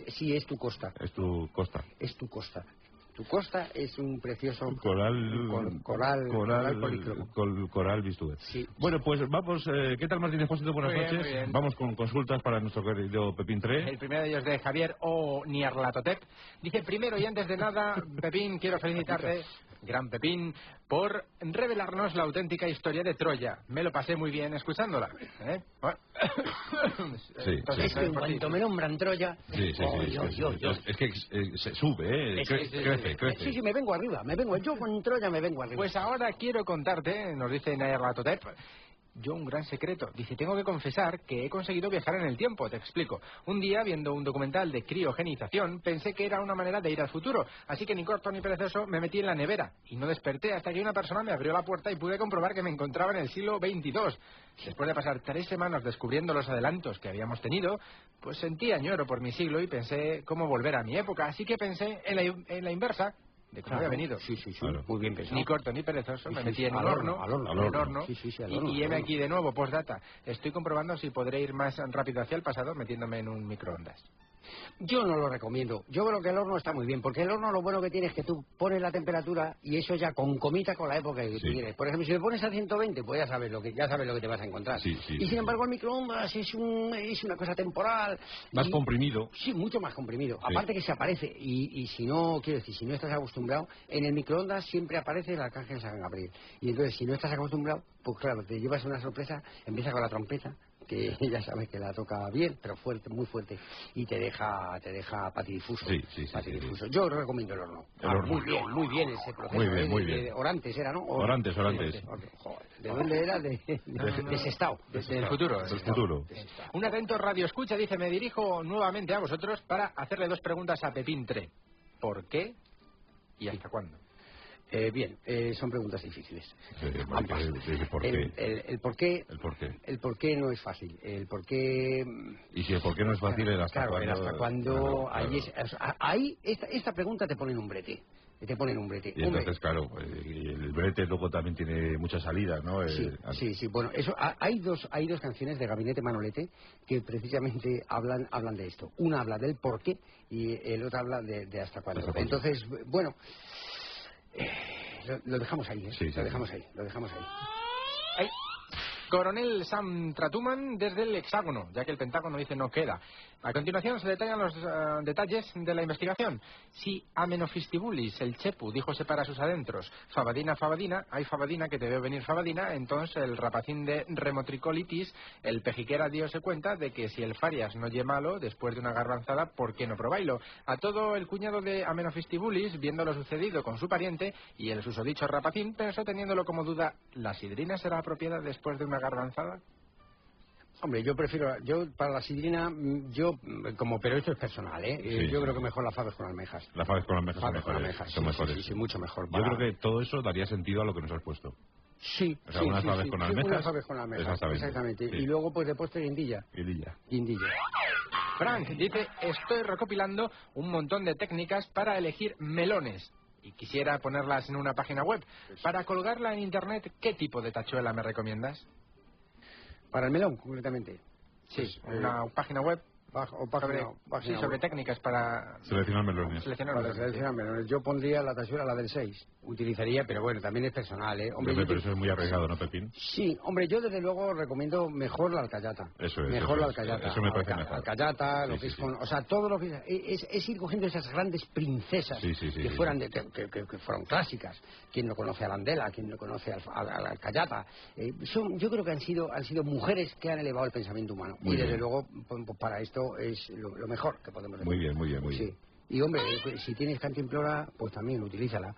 sí, es tu costa. Es tu costa. Tu costa es un precioso coral polícromo. Coral Bistuet. Sí. Bueno, pues vamos. ¿Qué tal, Martín Expósito? Buenas Muy bien, noches. muy bien. Vamos con consultas para nuestro querido Pepín 3. El primero de ellos de Javier O. Nierlatotep. Dice, primero y antes de nada, Pepín, quiero felicitarte, gran Pepín, por revelarnos la auténtica historia de Troya. Me lo pasé muy bien escuchándola. Bueno. Sí, Entonces, Es que en por ti. cuanto me nombran Troya... Sí. Es que se sube, crece. Sí, me vengo arriba. Yo con Troya me vengo arriba. Pues ahora quiero contarte, nos dice Nierlatotep, yo un gran secreto. Dice, tengo que confesar que he conseguido viajar en el tiempo, te explico. Un día, viendo un documental de criogenización, pensé que era una manera de ir al futuro. Así que ni corto ni perezoso me metí en la nevera. Y no desperté hasta que una persona me abrió la puerta y pude comprobar que me encontraba en el siglo XXII. Después de pasar 3 semanas descubriendo los adelantos que habíamos tenido, pues sentí añoro por mi siglo y pensé cómo volver a mi época. Así que pensé en la inversa de cómo había venido. Sí. Claro. Muy bien pensado. Ni corto ni perezoso, me Sí, metí en al un horno, horno. Sí, al horno, y heme al horno. aquí de nuevo, postdata. Estoy comprobando si podré ir más rápido hacia el pasado metiéndome en un microondas. Yo no lo recomiendo. Yo creo que el horno está muy bien, porque el horno lo bueno que tiene es que tú pones la temperatura y eso ya concomita con la época que tú quieres. Por ejemplo, si le pones a 120, pues ya sabes lo que te vas a encontrar. Sí, y sin embargo el microondas es una cosa temporal. Más comprimido. Sí, mucho más comprimido. Sí. Aparte que se aparece, y si no, quiero decir, si no estás acostumbrado, en el microondas siempre aparece el arcángel San Gabriel. Y entonces, si no estás acostumbrado, pues claro, te llevas una sorpresa, empieza con la trompeta, que ya sabes que la toca bien, pero fuerte, muy fuerte, y te deja patidifuso. Sí. Patidifuso. Yo recomiendo el horno. El horno. Muy bien ese proceso. Muy bien. Orantes era, ¿no? Orantes. Joder, ¿de dónde era? De Sestao. Del futuro. Del futuro. Un atento radio escucha dice, me dirijo nuevamente a vosotros para hacerle 2 preguntas a Pepín 3. ¿Por qué y hasta cuándo? Bien, son preguntas difíciles. ¿Por qué? El por qué. ¿El por qué? El por qué no es fácil. El por qué. Y si el por qué no es fácil, el hasta claro, cuándo. el hasta cuándo. Claro. Ahí esta pregunta te pone en un brete. Y entonces, claro, el brete luego también tiene muchas salidas, ¿no? Sí. Bueno, eso hay dos canciones de Gabinete Manolete que precisamente hablan de esto. Una habla del por qué y el otro habla de hasta cuándo. Entonces, bueno. Lo dejamos ahí, ¿eh? Lo dejamos ahí. Ay. Coronel Sam Tratuman desde el Hexágono, ya que el Pentágono dice no queda. A continuación se detallan los detalles de la investigación. Si Amenophistibulis, el chepu, díjose para sus adentros, fabadina, hay fabadina que te veo venir fabadina, entonces el rapacín de remotricolitis, el pejiquera diose cuenta de que si el farias no lle malo, después de una garbanzada, ¿por qué no probailo? A todo el cuñado de Amenophistibulis, viendo lo sucedido con su pariente, y el susodicho rapacín, pensó teniéndolo como duda, ¿la sidrina será apropiada después de una garbanzada? Hombre, yo para la sidrina, pero esto es personal, yo creo que mejor la faves con almejas. Las faves con almejas son mejores. Sí, mucho mejor. Yo creo que todo eso daría sentido a lo que nos has puesto. Sí, o sea, unas faves con almejas. Unas faves con almejas, exactamente. Sí. Y luego, pues, de postre, guindilla. Frank dice, estoy recopilando un montón de técnicas para elegir melones. Y quisiera ponerlas en una página web. Para colgarla en internet, ¿qué tipo de tachuela me recomiendas? Para el melón, concretamente. Sí, una página web. Sobre técnicas para seleccionar melones. Yo pondría la tachuela, la del 6. Utilizaría, pero bueno, también es personal, ¿eh? Hombre, pero eso es muy arriesgado, ¿no, Pepín? Sí, hombre, yo desde luego recomiendo mejor la alcayata. Eso es. Mejor la alcayata. Eso me parece mejor. Alcayata, lo que es con... O sea, todo lo que es ir cogiendo esas grandes princesas que fueran que fueron clásicas. ¿Quién no conoce a Landela? ¿Quién no conoce a la alcayata? Yo creo que han sido mujeres que han elevado el pensamiento humano. Muy desde bien. luego, para esto es lo mejor que podemos decir. Muy bien. Sí. Y hombre, si tienes cantimplora, pues también utilízala.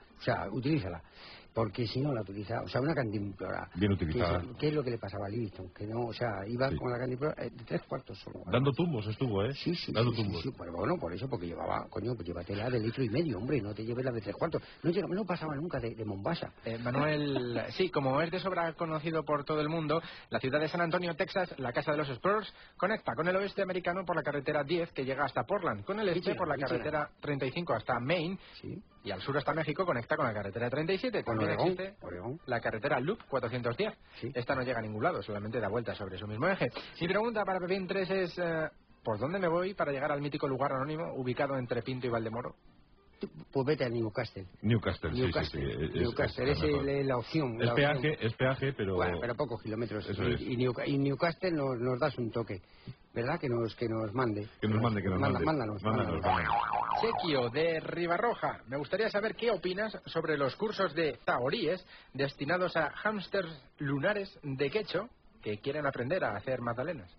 Porque si no la utiliza, una cantimplora bien utilizada. ¿Qué es lo que le pasaba a Livingston? Que no, iba con la cantimplora de 3/4 solo. Dando tumbos estuvo, ¿eh? Sí. Dando tumbos. Sí. Bueno, por eso, porque llévatela de 1,5 litros, hombre, no te lleves la de 3/4. No pasaba nunca de Mombasa. Manuel, sí, como es de sobra conocido por todo el mundo, la ciudad de San Antonio, Texas, la casa de los Spurs, conecta con el oeste americano por la carretera 10 que llega hasta Portland, con el este por la carretera 35 hasta Maine. Sí. Y al sur hasta México conecta con la carretera 37. También existe la carretera Loop 410. Sí. Esta no llega a ningún lado, solamente da vueltas sobre su mismo eje. Mi pregunta para Pepín 3 es, ¿por dónde me voy para llegar al mítico lugar anónimo ubicado entre Pinto y Valdemoro? pues vete a Newcastle. Newcastle, sí. Newcastle, esa es la opción. Es peaje, pero... Bueno, pero pocos kilómetros. Eso es. Y Newcastle nos das un toque, ¿verdad? Que nos mande. Que nos mande. Mándanos. Sequio de Ribarroja. Me gustaría saber qué opinas sobre los cursos de zahoríes destinados a hámsters lunares de quecho que quieren aprender a hacer magdalenas.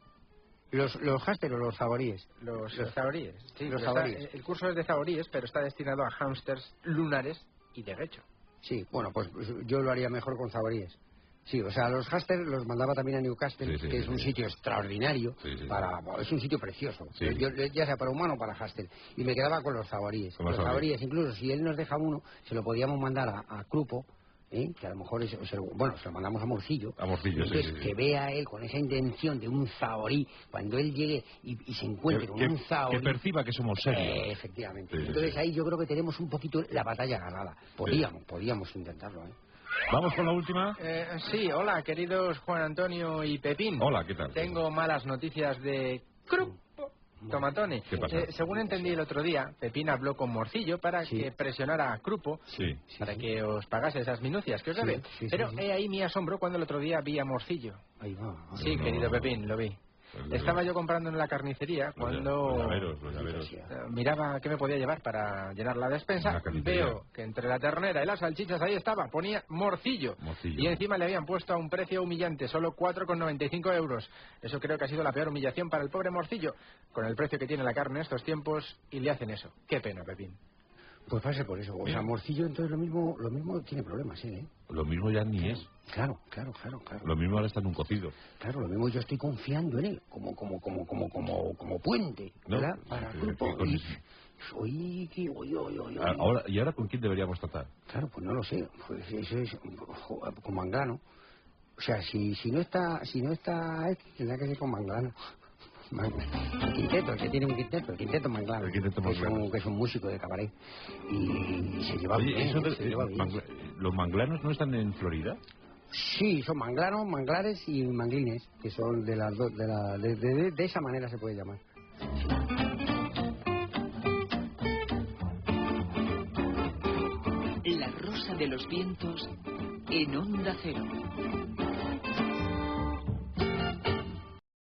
¿Los hámsters o los zahoríes? Los zahoríes. Sí, los zahoríes. El curso es de zahoríes, pero está destinado a hámsters lunares y de quecho. Sí, bueno, pues yo lo haría mejor con zahoríes. Sí, o sea, los hámsters los mandaba también a Newcastle, que es un sitio extraordinario, es un sitio precioso, ya sea para humano o para hámster, y me quedaba con los zahoríes. Los zahoríes, incluso si él nos deja uno, se lo podíamos mandar a Crupo, que a lo mejor se lo mandamos a Morcillo. Entonces, que vea él con esa intención de un zahorí, cuando él llegue y se encuentre con un zahorí. Que perciba que somos serios. Efectivamente. Entonces ahí yo creo que tenemos un poquito la batalla ganada. Podíamos intentarlo, ¿Vamos con la última? Sí, hola, queridos Juan Antonio y Pepín. Hola, ¿qué tal? Tengo malas noticias de Crupo Tomatone. ¿Qué pasa? Según entendí el otro día, Pepín habló con Morcillo para que presionara a Crupo para que os pagase esas minucias que os debe. Pero he ahí mi asombro cuando el otro día vi a Morcillo. Ahí va. Sí, querido Pepín, lo vi. Estaba yo comprando en la carnicería cuando los llaveros. Miraba qué me podía llevar para llenar la despensa. Veo que entre la ternera y las salchichas ahí ponía Morcillo. Y encima le habían puesto a un precio humillante, solo 4,95 euros. Eso creo que ha sido la peor humillación para el pobre Morcillo, con el precio que tiene la carne en estos tiempos, y le hacen eso. Qué pena, Pepín. Pues pase por eso. O sea, Morcillo entonces lo mismo tiene problemas, Lo mismo ya ni es. Claro. Lo mismo ahora está en un cocido. Claro, lo mismo yo estoy confiando en él como puente, ¿verdad? Para el grupo. Ahora, ¿y ahora con quién deberíamos tratar? Claro, pues no lo sé. Pues eso es con Manglano. O sea, si no está tendrá que ser con Manglano. El quinteto, el que tiene un quinteto, el quinteto Manglano, que es un músico de cabaret y se lleva bien. ¿Los manglanos no están en Florida? Sí, son manglanos, manglares y manglines, que son de las dos, de esa manera se puede llamar. La Rosa de los Vientos en Onda Cero.